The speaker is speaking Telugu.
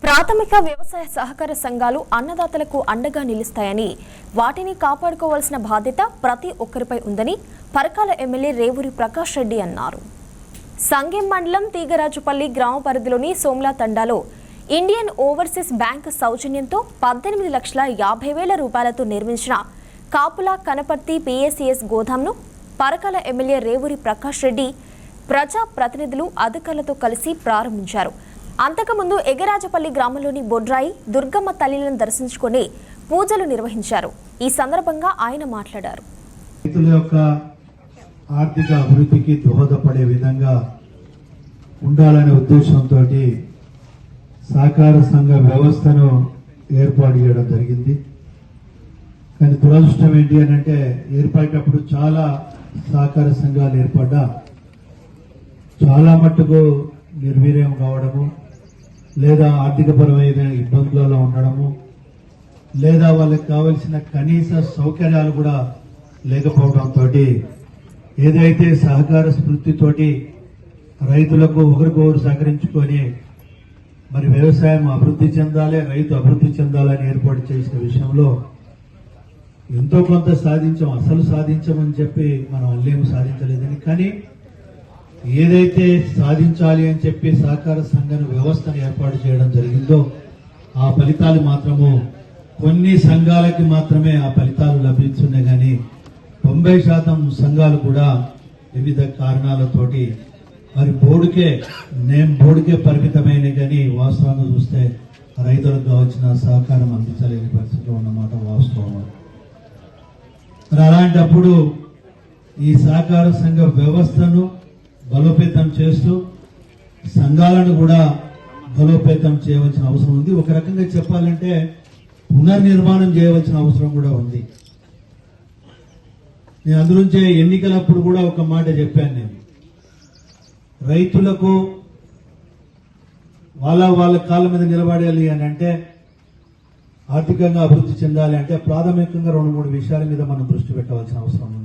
ప్రాథమిక వ్యవసాయ సహకార సంఘాలు అన్నదాతలకు అండగా నిలుస్తాయని, వాటిని కాపాడుకోవాల్సిన బాధ్యత ప్రతి ఒక్కరిపై ఉందని పరకాల ఎమ్మెల్యే రేవూరి ప్రకాష్ రెడ్డి అన్నారు. సంగెం మండలం తీగరాజుపల్లి గ్రామ పరిధిలోని సోమ్లా తండాలో ఇండియన్ ఓవర్సీస్ బ్యాంక్ సౌజన్యంతో 18,50,000 రూపాయలతో నిర్మించిన కాపుల కనపర్తి పిఎసిఎస్ గోదాంను పరకాల ఎమ్మెల్యే రేవూరి ప్రకాష్ రెడ్డి ప్రజా ప్రతినిధులు అధికారులతో కలిసి ప్రారంభించారు. అంతకుముందు ఎగరాజపల్లి గ్రామంలోని బొడ్రాయి దుర్గమ్మ తల్లిలను దర్శించుకొని పూజలు నిర్వహించారు. ఈ సందర్భంగా ఆయన మాట్లాడారు. రైతుల యొక్క ఆర్థిక అభివృద్ధికి దోహదపడే విధంగా ఉండాలనే ఉద్దేశంతో సహకార సంఘ వ్యవస్థను ఏర్పాటు చేయడం జరిగింది. కానీ దురదృష్టం ఏంటి అని అంటే, ఏర్పడేటప్పుడు చాలా సహకార సంఘాలు ఏర్పడ్డా చాలా మట్టుకు నిర్వీర్యం కావడము, లేదా ఆర్థికపరమైన ఇబ్బందులలో ఉండడము, లేదా వాళ్ళకి కావలసిన కనీస సౌకర్యాలు కూడా లేకపోవడంతో ఏదైతే సహకార స్ఫూర్తితోటి రైతులకు ఒకరికొకరు సహకరించుకొని మరి వ్యవసాయం అభివృద్ధి చెందాలి, రైతు అభివృద్ధి చెందాలని ఏర్పాటు చేసిన విషయంలో ఎంతో కొంత సాధించాం. అసలు సాధించమని చెప్పి మనం అల్లేము సాధించలేదని, కానీ ఏదైతే సాధించాలి అని చెప్పి సహకార సంఘ వ్యవస్థను ఏర్పాటు చేయడం జరిగిందో ఆ ఫలితాలు మాత్రము కొన్ని సంఘాలకి మాత్రమే ఆ ఫలితాలు లభించున్నాయి. కానీ 90% సంఘాలు కూడా వివిధ కారణాలతోటి మరి బోర్డుకే పరిమితమైన, కానీ వాస్తవంగా చూస్తే రైతులకు కావాల్సిన సహకారం అందించలేని పరిస్థితిలో ఉన్నమాట వాస్తవం. మరి అలాంటప్పుడు ఈ సహకార సంఘ వ్యవస్థను బలోపేతం చేస్తూ సంఘాలను కూడా బలోపేతం చేయవలసిన అవసరం ఉంది. ఒక రకంగా చెప్పాలంటే పునర్నిర్మాణం చేయవలసిన అవసరం కూడా ఉంది. నేను అందులోంచే ఎన్నికలప్పుడు కూడా ఒక మాట చెప్పాను. నేను రైతులకు వాళ్ళ కాళ్ళ మీద నిలబడాలి అని అంటే, ఆర్థికంగా అభివృద్ధి చెందాలి అంటే ప్రాథమికంగా 2-3 విషయాల మీద మనం దృష్టి పెట్టవలసిన అవసరం ఉంది.